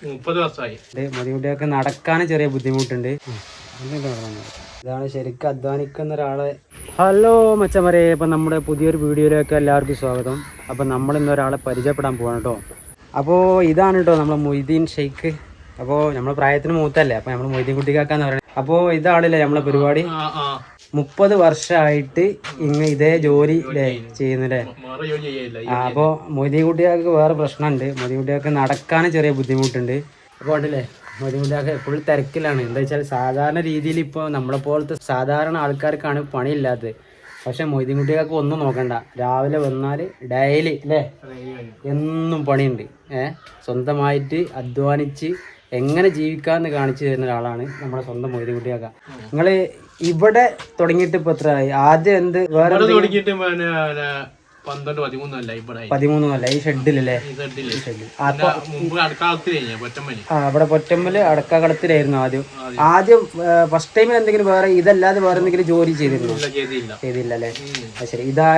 30 വർഷമായി. മതിമുട്ടിയൊക്കെ നടക്കാൻ ചെറിയ ബുദ്ധിമുട്ടുണ്ട്. ഇതാണ് ശരിക്കും അധ്വാനിക്കുന്ന ഒരാളെ. ഹലോ മച്ചമരെ, അപ്പം നമ്മുടെ പുതിയൊരു വീഡിയോയിലേക്ക് എല്ലാവർക്കും സ്വാഗതം. അപ്പം നമ്മളിന്ന് ഒരാളെ പരിചയപ്പെടാൻ പോവാണ് കേട്ടോ. അപ്പോൾ ഇതാണ് കേട്ടോ നമ്മളെ മൊയ്തീൻ ഷെയ്ഖ്. അപ്പോൾ നമ്മൾ പ്രായത്തിന് മൂത്തല്ലേ, അപ്പോൾ നമ്മൾ മൊയ്തീൻ കുട്ടിക്കാക്കാന്ന് പറയുന്നത്. അപ്പോൾ ഇതാണല്ലേ നമ്മളെ പരിപാടി. 30 വർഷമായിട്ട് ഇതേ ജോലി ചെയ്യുന്നല്ലേ. അപ്പോൾ മൊയ്തീൻ കുട്ടികൾക്ക് വേറെ പ്രശ്നമുണ്ട്. മൊയ്തീൻ കുട്ടികൾക്ക് നടക്കാൻ ചെറിയ ബുദ്ധിമുട്ടുണ്ട്. അപ്പോൾ ഉണ്ടല്ലേ മൊയ്തീൻ കുട്ടികൾക്ക് ഫുൾ തിരക്കിലാണ്. എന്താ വെച്ചാൽ സാധാരണ രീതിയിൽ ഇപ്പോൾ നമ്മളെ പോലത്തെ സാധാരണ ആൾക്കാർക്കാണ് പണിയില്ലാത്തത്. പക്ഷെ മൊയ്തീൻ കുട്ടികൾക്ക് ഒന്നും നോക്കണ്ട, രാവിലെ വന്നാൽ ഡെയിലി അല്ലേ എന്നും പണിയുണ്ട്. സ്വന്തമായിട്ട് അധ്വാനിച്ച് എങ്ങനെ ജീവിക്കാമെന്ന് കാണിച്ചു തരുന്ന ഒരാളാണ് നമ്മുടെ സ്വന്തം മൊയ്തീൻ കുട്ടിയാക്ക. നിങ്ങൾ ഇവിടെ തുടങ്ങിയിട്ട് ഇപ്പൊ എത്ര ആയി? ആദ്യം എന്ത് വേറെ 13 കൊല്ല ഈ ഷെഡിലല്ലേ? അവിടെ പൊറ്റമ്മല് അടക്കാകളത്തിലായിരുന്നു ആദ്യം ഫസ്റ്റ് ടൈമിൽ എന്തെങ്കിലും വേറെ ഇതല്ലാതെ വേറെ എന്തെങ്കിലും ജോലി ചെയ്തിരുന്നു? ചെയ്തില്ല അല്ലേ? ശരി. ഇതാ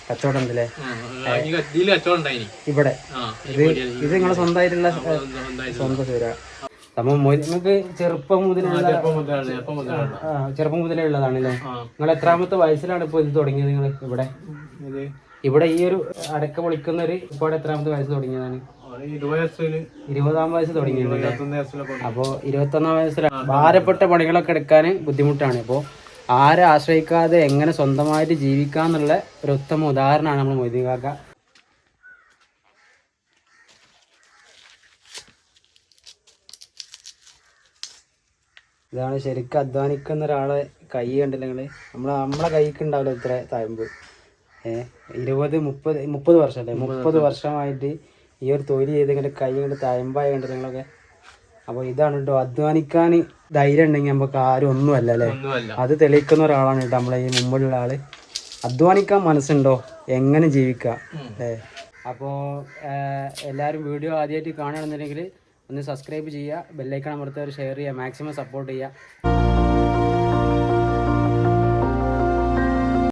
കച്ചവടം ഉണ്ടല്ലേ ഇവിടെ? ഇത് നിങ്ങളെ സ്വന്തമായിട്ടുള്ള സ്വന്തം സൂര്യ. നിങ്ങൾക്ക് ചെറുപ്പം മുതലുള്ള ഉള്ളതാണല്ലേ? നിങ്ങൾ എത്രാമത്തെ വയസ്സിലാണ് ഇപ്പൊ ഇത് തുടങ്ങിയത്? നിങ്ങൾ ഇവിടെ ഈ ഒരു അടക്ക പൊളിക്കുന്ന ഒരു ഇപ്പോൾ എത്രാമത്തെ വയസ്സ് തുടങ്ങിയതാണ്? 20-ാം വയസ്സ് തുടങ്ങിയിട്ടുണ്ട്. അപ്പോൾ 21-ാം വയസ്സിൽ ഭാരപ്പെട്ട പണികളൊക്കെ എടുക്കാൻ ബുദ്ധിമുട്ടാണ്. അപ്പോൾ ആരെ ആശ്രയിക്കാതെ എങ്ങനെ സ്വന്തമായിട്ട് ജീവിക്കാന്നുള്ള ഒരു ഉത്തമ ഉദാഹരണമാണ് നമ്മൾ മൊയ്തീൻ കാക്ക. ഇതാണ് ശരിക്കും അധ്വാനിക്കുന്ന ഒരാളെ കൈ കണ്ടില്ല നിങ്ങൾ? നമ്മളെ കൈക്ക് ഉണ്ടാവില്ല ഇത്ര തഴമ്പ്. 20-30 വർഷമല്ലേ? 30 വർഷമായിട്ട് ഈ ഒരു തൊഴിൽ ചെയ്ത് ഇങ്ങനെ കൈ കൊണ്ട് തഴമ്പായ കണ്ടില്ല നിങ്ങളൊക്കെ? അപ്പോൾ ഇതാണ് കേട്ടോ, അധ്വാനിക്കാൻ ധൈര്യം ഉണ്ടെങ്കിൽ നമുക്ക് ആരും ഒന്നുമല്ല അല്ലേ? അത് തെളിയിക്കുന്ന ഒരാളാണ് കേട്ടോ നമ്മളെ ഈ മുമ്പിലുള്ള ആള്. അധ്വാനിക്കാൻ മനസ്സുണ്ടോ എങ്ങനെ ജീവിക്കാം അല്ലേ? അപ്പോൾ എല്ലാവരും വീഡിയോ ആദ്യമായിട്ട് കാണുകയാണെന്നുണ്ടെങ്കിൽ ഒന്ന് സബ്സ്ക്രൈബ് ചെയ്യുക, ബെല്ലൈക്കൺ അമർത്തുക, ഷെയർ ചെയ്യുക, മാക്സിമം സപ്പോർട്ട് ചെയ്യുക.